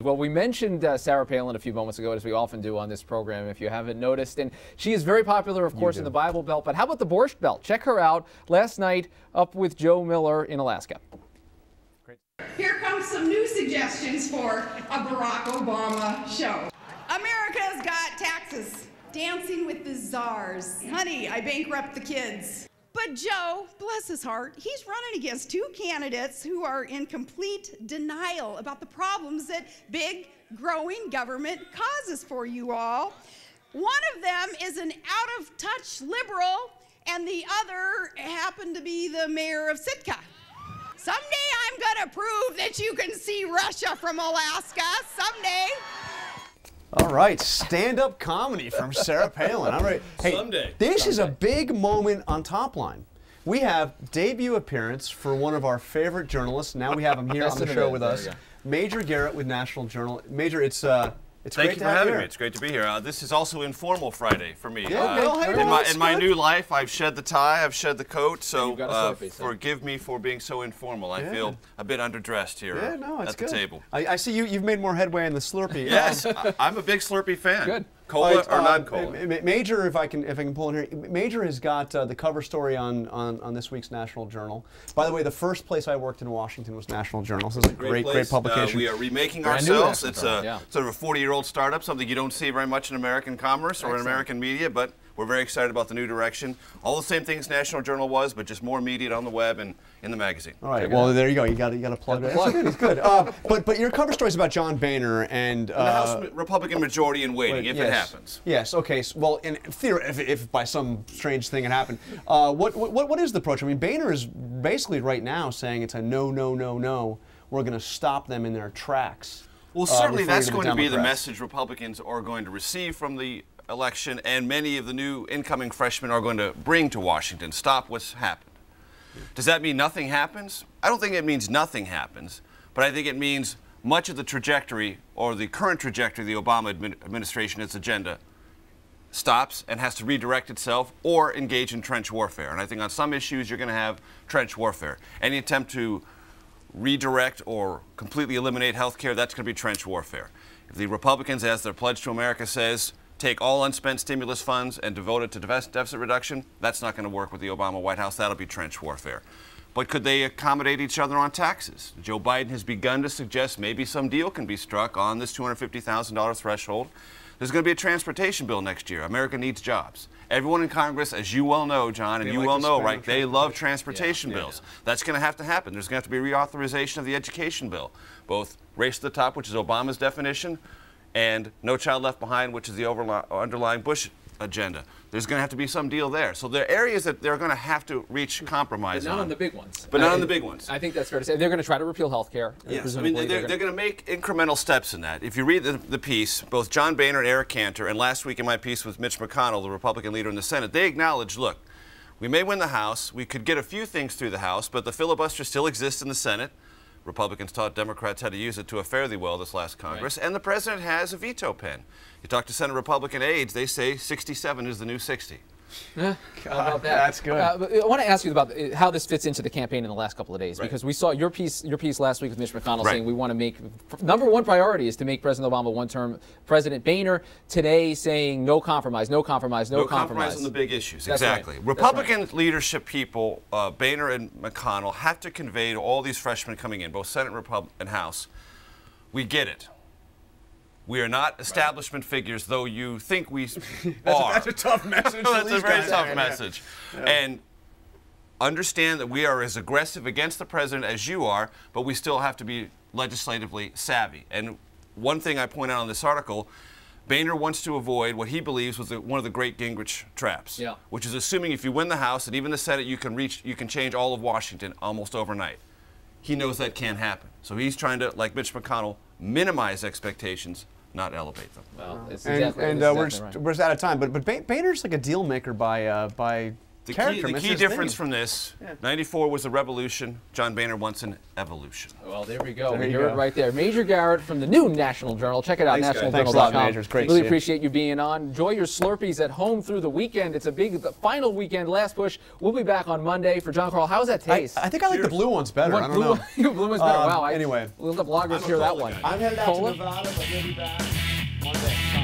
Well, we mentioned Sarah Palin a few moments ago, as we often do on this program, if you haven't noticed. And she is very popular, of course, in the Bible Belt. But how about the Borscht Belt? Check her out last night up with Joe Miller in Alaska. Great. Here comes some new suggestions for a Barack Obama show. America's Got Taxes. Dancing with the Czars. Honey, I bankrupt the kids. But Joe, bless his heart, he's running against two candidates who are in complete denial about the problems that big, growing government causes for you all. One of them is an out-of-touch liberal, and the other happened to be the mayor of Sitka. Someday I'm gonna prove that you can see Russia from Alaska, someday. All right, stand-up comedy from Sarah Palin. All right, hey, Someday. This is a big moment on Top Line. We have debut appearance for one of our favorite journalists. Now we have him here on the show with us, Major Garrett with National Journal. Major, it's Thank you for having me. It's great to be here. This is also Informal Friday for me. Yeah, in my new life, I've shed the tie, I've shed the coat, so forgive me for being so informal. I feel a bit underdressed here at the table. I see you've made more headway in the Slurpee. Yes, I'm a big Slurpee fan. Good. Cola or non-cola? Major, if I can pull in here, Major has got the cover story on this week's National Journal. By the way, the first place I worked in Washington was National Journal. So this is a great publication. We are remaking ourselves. It's a sort of a 40-year-old startup, something you don't see very much in American commerce or in American media, but we're very excited about the new direction. All the same things National Journal was, but just more immediate on the web and in the magazine. All right. Well, there you go. You got to plug it. It's good. But your cover story is about John Boehner and the House Republican majority in waiting, if it happens. Yes. Okay. Well, in theory, if by some strange thing it happened, what is the approach? I mean, Boehner is basically right now saying it's a no. We're going to stop them in their tracks. Well, certainly that's going to be the message Republicans are going to receive from the election, and many of the new incoming freshmen are going to bring to Washington. Stop what's happened. Does that mean nothing happens? I don't think it means nothing happens, but I think it means much of the trajectory or the current trajectory of the Obama administration, its agenda, stops and has to redirect itself or engage in trench warfare. And I think on some issues you're going to have trench warfare. Any attempt to redirect or completely eliminate health care, that's going to be trench warfare. If the Republicans, as their pledge to America says, take all unspent stimulus funds and devote it to deficit reduction, that's not going to work with the Obama White House. That'll be trench warfare. But could they accommodate each other on taxes? Joe Biden has begun to suggest maybe some deal can be struck on this $250,000 threshold. There's going to be a transportation bill next year. America needs jobs. Everyone in Congress, as you well know, John, and you well know, right, they love transportation bills. That's going to happen. There's going to have to be reauthorization of the education bill, both race to the top, which is Obama's definition, and No Child Left Behind, which is the underlying Bush agenda. There's going to have to be some deal there. So there are areas that they're going to have to reach compromise on. But not on the big ones. But not on the big ones. I think that's fair to say. They're going to try to repeal health care. Yes, I mean, they're going to make incremental steps in that. If you read the piece, both John Boehner and Eric Cantor, and last week in my piece with Mitch McConnell, the Republican leader in the Senate, they acknowledge, look, we may win the House, we could get a few things through the House, but the filibuster still exists in the Senate. Republicans taught Democrats how to use it to a fairly well this last Congress, and the president has a veto pen. You talk to Senate Republican aides, they say 67 is the new 60. How about that? That's good. I want to ask you about how this fits into the campaign in the last couple of days, because we saw your piece last week with Mitch McConnell saying we want to make #1 priority is to make President Obama one-term president. Boehner today saying no compromise, no compromise, no compromise on the big issues. That's exactly. Right. Republican leadership people, Boehner and McConnell, have to convey to all these freshmen coming in, both Senate and House, we get it. We are not establishment figures, though you think we are. That's a tough message. That's a very tough message. Yeah. And understand that we are as aggressive against the president as you are, but we still have to be legislatively savvy. And one thing I point out in this article, Boehner wants to avoid what he believes was one of the great Gingrich traps, which is assuming if you win the House and even the Senate, you can change all of Washington almost overnight. He knows that can't happen. So he's trying to, like Mitch McConnell, minimize expectations, not elevate them. Well, it's we're just out of time. But Boehner's like a deal maker by The character. key difference from this, 94 was a revolution. John Boehner wants an evolution. Well, there we go. We hear it right there. Major Garrett from the new National Journal. Check it out, nationaljournal.com. Major. It's great. Really appreciate you being on. Enjoy your Slurpees at home through the weekend. It's a big final weekend, last push. We'll be back on Monday. For John Carl, how does that taste? I think I like the blue ones better. I don't know. Blue one's better. Wow. Anyway. We'll let the bloggers hear that one. I'm headed out to Nevada, but we'll be back Monday.